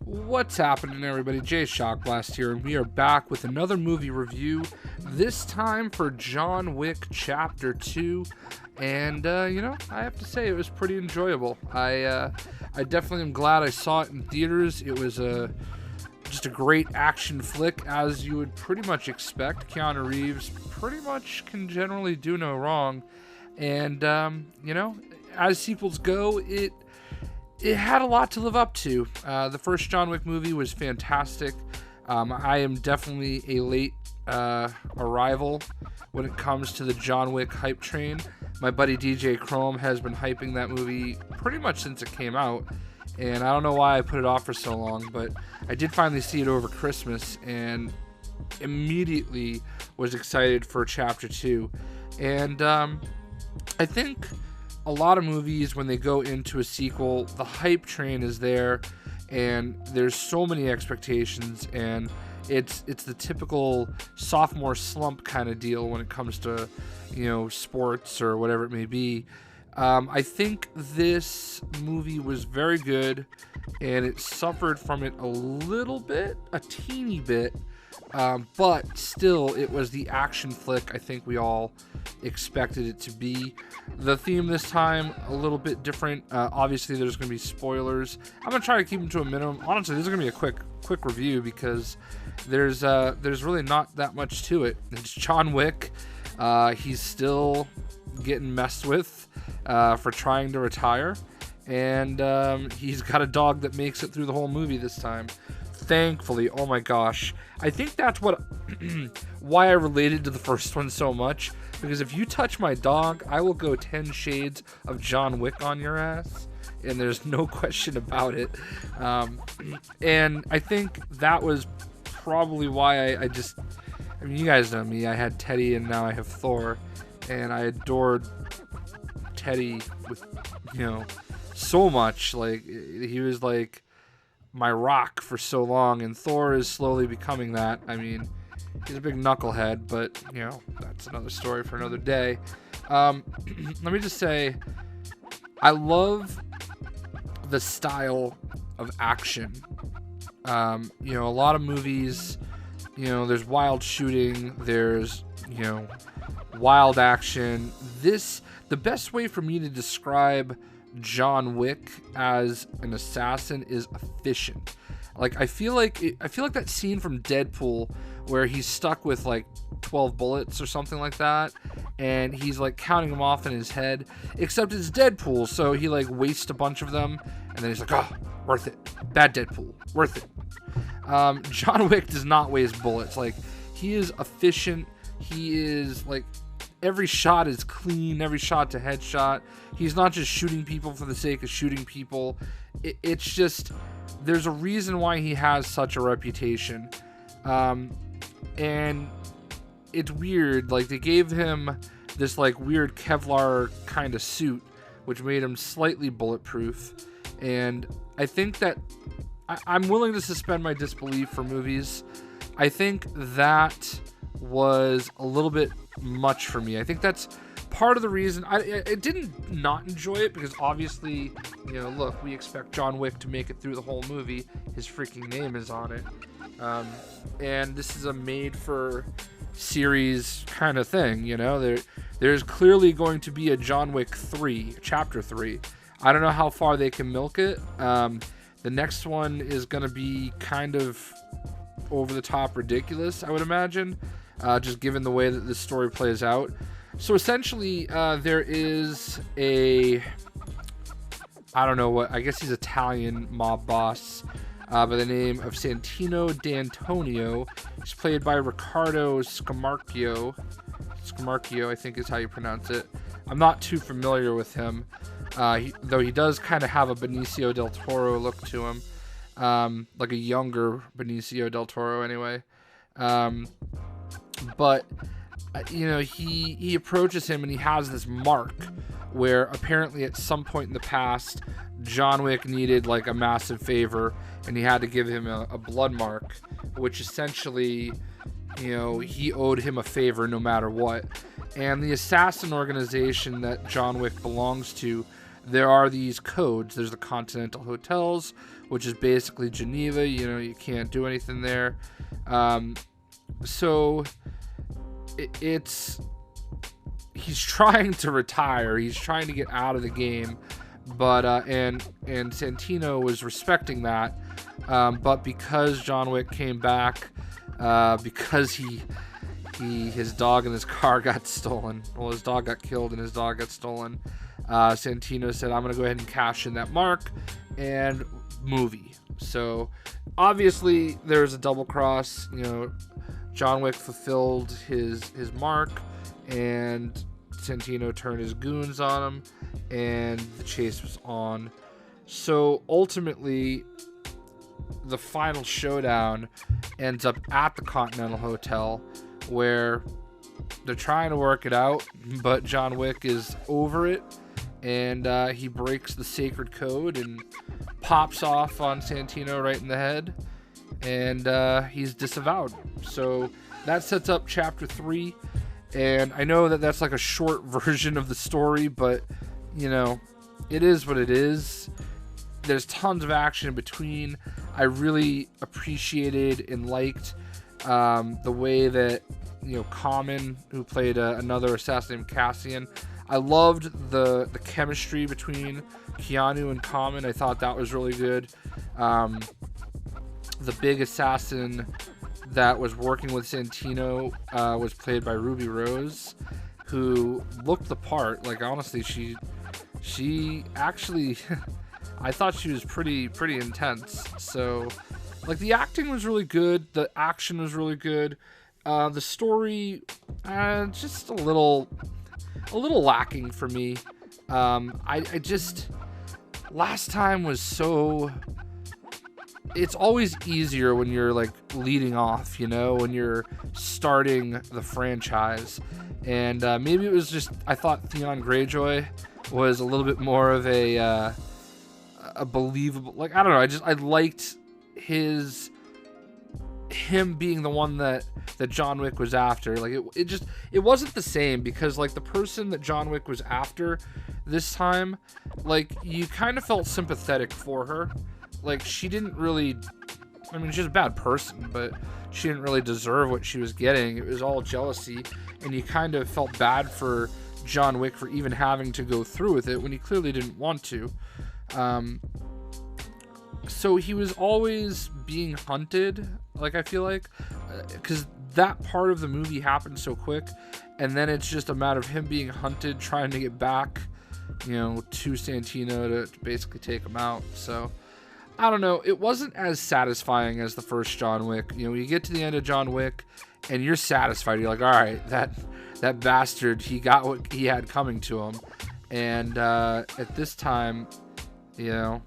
What's happening, everybody? JayShockblast here, and we are back with another movie review, this time for John Wick Chapter 2, and, I have to say, it was pretty enjoyable. I definitely am glad I saw it in theaters. It was just a great action flick, as you would pretty much expect. Keanu Reeves pretty much can generally do no wrong, and, as sequels go, it had a lot to live up to. The first John Wick movie was fantastic. I am definitely a late arrival when it comes to the John Wick hype train. My buddy DJ Chrome has been hyping that movie pretty much since it came out, and I don't know why I put it off for so long, but I did finally see it over Christmas and immediately was excited for Chapter 2. And I think a lot of movies, when they go into a sequel, the hype train is there, and there's so many expectations, and it's the typical sophomore slump kind of deal when it comes to, sports or whatever it may be. I think this movie was very good, and it suffered from it a little bit, a teeny bit, but still, it was the action flick I think we all expected it to be. The theme this time, a little bit different. Obviously, there's going to be spoilers. I'm going to try to keep them to a minimum. Honestly, this is going to be a quick review because there's really not that much to it. It's John Wick. He's still getting messed with for trying to retire, and he's got a dog that makes it through the whole movie this time. Thankfully. Oh my gosh, I think that's what why I related to the first one so much, because if you touch my dog, I will go 10 shades of John Wick on your ass, and there's no question about it. And I think that was probably why I mean, you guys know me, I had Teddy and now I have Thor, and I adored Teddy with, so much. Like, he was like my rock for so long, and Thor is slowly becoming that. I mean, he's a big knucklehead, but that's another story for another day. Let me just say, I love the style of action. A lot of movies, there's wild shooting, there's wild action. The best way for me to describe John Wick as an assassin is efficient. Like, I feel like that scene from Deadpool where he's stuck with like 12 bullets or something like that, and he's like counting them off in his head, except it's Deadpool, so he like wastes a bunch of them, and then he's like, oh, worth it. Bad Deadpool, worth it. John Wick does not waste bullets. Like, he is efficient. He is like, every shot is clean, every shot's a headshot. He's not just shooting people for the sake of shooting people. It's just, there's a reason why he has such a reputation. And it's weird, like, they gave him this like weird Kevlar kind of suit, which made him slightly bulletproof. And I think that I'm willing to suspend my disbelief for movies. I think that was a little bit much for me. I think that's part of the reason I didn't not enjoy it, because obviously, look, we expect John Wick to make it through the whole movie. His freaking name is on it. And this is a made for series kind of thing, there's clearly going to be a John Wick 3, Chapter 3. I don't know how far they can milk it. The next one is going to be kind of over the top ridiculous, I would imagine, just given the way that this story plays out. So essentially, there is I don't know what, I guess he's Italian mob boss by the name of Santino D'Antonio. He's played by Riccardo Scamarcio. Scamarcio, I think is how you pronounce it. I'm not too familiar with him, though he does kind of have a Benicio del Toro look to him, like a younger Benicio del Toro anyway. But he approaches him, and he has this mark where apparently at some point in the past, John Wick needed like a massive favor, and he had to give him a blood mark, which essentially, he owed him a favor no matter what. And the assassin organization that John Wick belongs to, there are these codes. There's the Continental hotels, which is basically Geneva. You know, you can't do anything there. So he's trying to retire. He's trying to get out of the game, but and Santino was respecting that. But because John Wick came back, because his dog and his car got stolen. Well, his dog got killed and his dog got stolen. Santino said, "I'm gonna go ahead and cash in that mark," and movie. So obviously there's a double cross. You know, John Wick fulfilled his mark, and Santino turned his goons on him, and the chase was on. So ultimately, the final showdown ends up at the Continental Hotel, where they're trying to work it out, but John Wick is over it, and he breaks the sacred code and pops off on Santino right in the head, and he's disavowed. So that sets up chapter 3, and I know that that's like a short version of the story, but you know, it is what it is. There's tons of action in between. I really appreciated and liked the way that, you know, Common, who played another assassin named Cassian, I loved the chemistry between Keanu and Common. I thought that was really good. The big assassin that was working with Santino was played by Ruby Rose, who looked the part. Like, honestly, she actually I thought she was pretty intense. So, like, the acting was really good, the action was really good, the story just a little lacking for me. I just, last time was so, it's always easier when you're like leading off, you know, when you're starting the franchise. And maybe it was just, I thought Theon Greyjoy was a little bit more of a believable, like, I don't know, I liked him being the one that John Wick was after. Like, it wasn't the same, because like the person that John Wick was after this time, like, you kind of felt sympathetic for her. Like, she didn't really, I mean, she's a bad person, but she didn't really deserve what she was getting. It was all jealousy, and you kind of felt bad for John Wick for even having to go through with it when he clearly didn't want to. So he was always being hunted, like, I feel like, because that part of the movie happened so quick, and then it's just a matter of him being hunted, trying to get back, you know, to Santino to basically take him out. So I don't know, it wasn't as satisfying as the first John Wick. You know, you get to the end of John Wick and you're satisfied. You're like, all right, that bastard, he got what he had coming to him. And at this time, you know,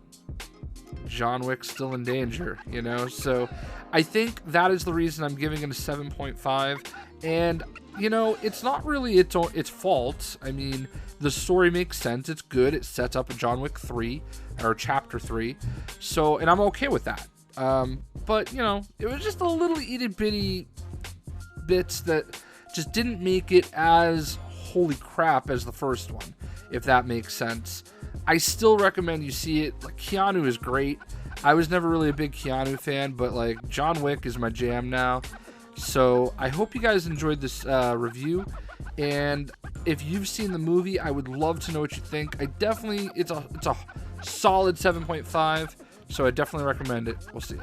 John Wick's still in danger, you know? So I think that is the reason I'm giving it a 7.5. And, you know, it's not really its fault. I mean, the story makes sense. It's good. It sets up a John Wick 3, or chapter 3. So, and I'm okay with that. But, you know, it was just a little itty-bitty bits that just didn't make it as holy crap as the first one, if that makes sense. I still recommend you see it. Like, Keanu is great. I was never really a big Keanu fan, but like, John Wick is my jam now. So I hope you guys enjoyed this review, and if you've seen the movie, I would love to know what you think. It's a solid 7.5, so I definitely recommend it. We'll see you.